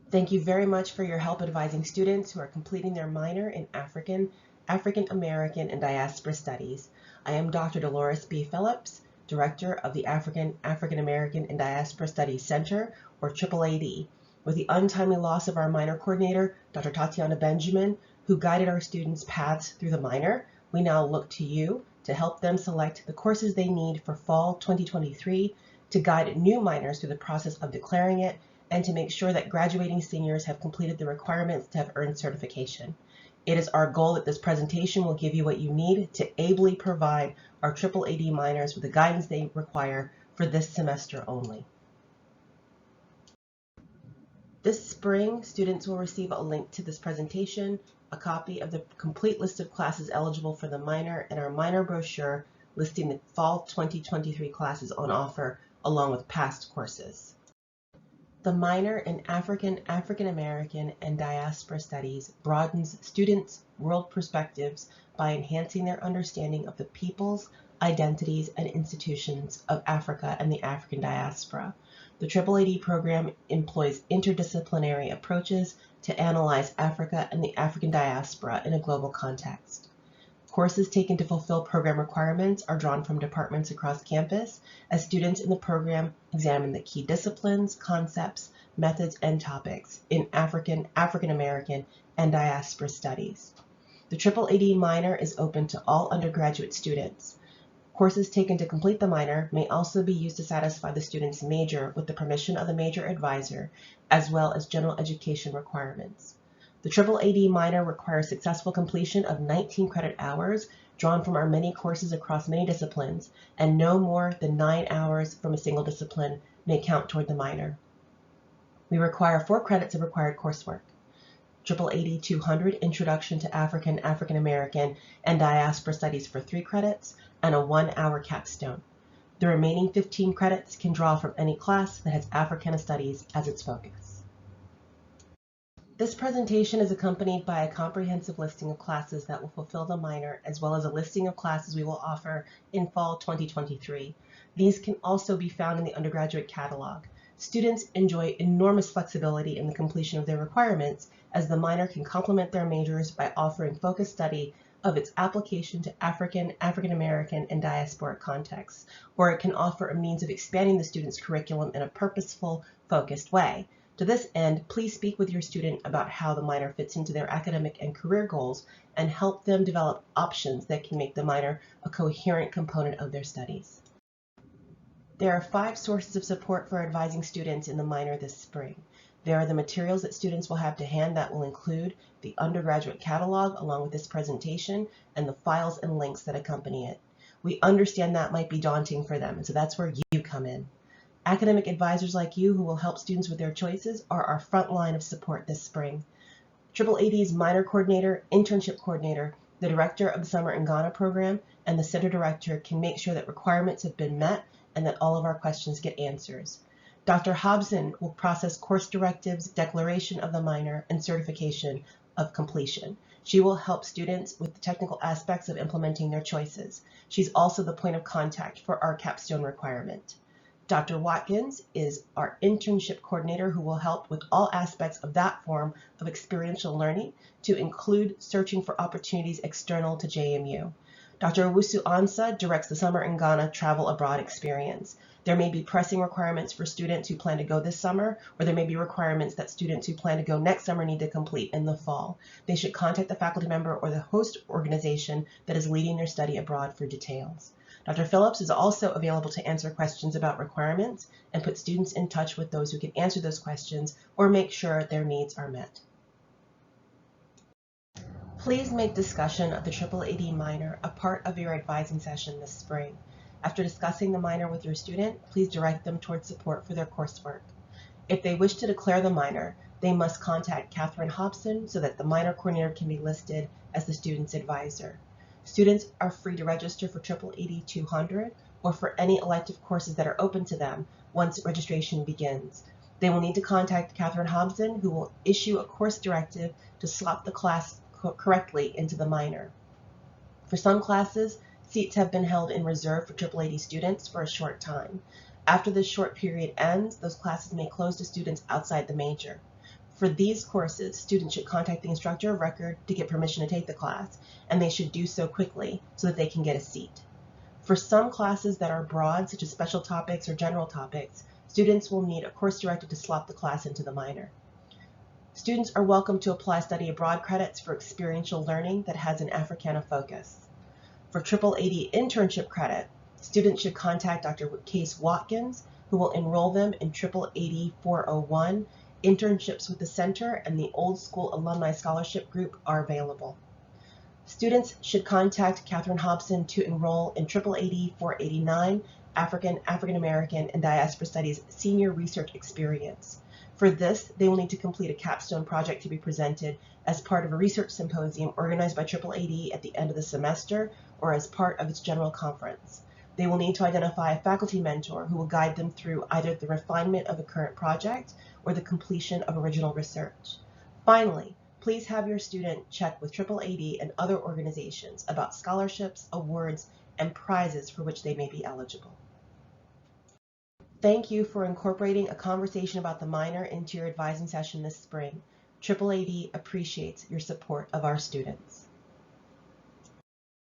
Thank you very much for your help advising students who are completing their minor in African American, and Diaspora Studies. I am Dr. Dolores B. Phillips, Director of the African American, and Diaspora Studies Center, or AAAD. With the untimely loss of our minor coordinator, Dr. Tatiana Benjamin, who guided our students' paths through the minor, we now look to you to help them select the courses they need for fall 2023, to guide new minors through the process of declaring it, and to make sure that graduating seniors have completed the requirements to have earned certification. It is our goal that this presentation will give you what you need to ably provide our AAAD minors with the guidance they require for this semester only. This spring, students will receive a link to this presentation, a copy of the complete list of classes eligible for the minor, and our minor brochure listing the fall 2023 classes on offer, along with past courses. The minor in African American, and Diaspora Studies broadens students' world perspectives by enhancing their understanding of the peoples, identities, and institutions of Africa and the African diaspora. The AAAD program employs interdisciplinary approaches to analyze Africa and the African diaspora in a global context. Courses taken to fulfill program requirements are drawn from departments across campus as students in the program examine the key disciplines, concepts, methods, and topics in African American, and Diaspora Studies. The AAAD minor is open to all undergraduate students. Courses taken to complete the minor may also be used to satisfy the student's major with the permission of the major advisor, as well as general education requirements. The AAAD minor requires successful completion of 19 credit hours drawn from our many courses across many disciplines, and no more than 9 hours from a single discipline may count toward the minor. We require 4 credits of required coursework. AAAD 200 Introduction to African American, and Diaspora Studies for 3 credits, and a 1-hour capstone. The remaining 15 credits can draw from any class that has Africana Studies as its focus. This presentation is accompanied by a comprehensive listing of classes that will fulfill the minor, as well as a listing of classes we will offer in fall 2023. These can also be found in the undergraduate catalog. Students enjoy enormous flexibility in the completion of their requirements, as the minor can complement their majors by offering focused study of its application to African American, and diasporic contexts, or it can offer a means of expanding the student's curriculum in a purposeful, focused way. To this end, please speak with your student about how the minor fits into their academic and career goals, and help them develop options that can make the minor a coherent component of their studies. There are 5 sources of support for advising students in the minor this spring. There are the materials that students will have to hand that will include the undergraduate catalog along with this presentation and the files and links that accompany it. We understand that might be daunting for them, and so that's where you come in. Academic advisors like you who will help students with their choices are our front line of support this spring. AAAD's minor coordinator, internship coordinator, the director of the Summer in Ghana program, and the center director can make sure that requirements have been met and that all of our questions get answers. Dr. Hobson will process course directives, declaration of the minor, and certification of completion. She will help students with the technical aspects of implementing their choices. She's also the point of contact for our capstone requirement. Dr. Watkins is our internship coordinator who will help with all aspects of that form of experiential learning, to include searching for opportunities external to JMU. Dr. Owusu Ansa directs the Summer in Ghana travel abroad experience. There may be pressing requirements for students who plan to go this summer, or there may be requirements that students who plan to go next summer need to complete in the fall. They should contact the faculty member or the host organization that is leading their study abroad for details. Dr. Phillips is also available to answer questions about requirements and put students in touch with those who can answer those questions or make sure their needs are met. Please make discussion of the AAAD minor a part of your advising session this spring. After discussing the minor with your student, please direct them towards support for their coursework. If they wish to declare the minor, they must contact Catherine Hobson so that the minor coordinator can be listed as the student's advisor. Students are free to register for AAAD 200 or for any elective courses that are open to them once registration begins. They will need to contact Catherine Hobson, who will issue a course directive to slot the class correctly into the minor. For some classes, seats have been held in reserve for AAAD students for a short time. After this short period ends, those classes may close to students outside the major. For these courses, students should contact the instructor of record to get permission to take the class, and they should do so quickly so that they can get a seat. For some classes that are broad, such as special topics or general topics, students will need a course director to slot the class into the minor. Students are welcome to apply study abroad credits for experiential learning that has an Africana focus. For AAAD internship credit, students should contact Dr. Case Watkins, who will enroll them in AAAD 401. Internships with the center and the Old School Alumni Scholarship Group are available. Students should contact Catherine Hobson to enroll in AAAD 489, African American, and Diaspora Studies Senior Research Experience. For this, they will need to complete a capstone project to be presented as part of a research symposium organized by AAAD at the end of the semester or as part of its general conference. They will need to identify a faculty mentor who will guide them through either the refinement of a current project or the completion of original research. Finally, please have your student check with AAAD and other organizations about scholarships, awards, and prizes for which they may be eligible. Thank you for incorporating a conversation about the minor into your advising session this spring. AAAD appreciates your support of our students.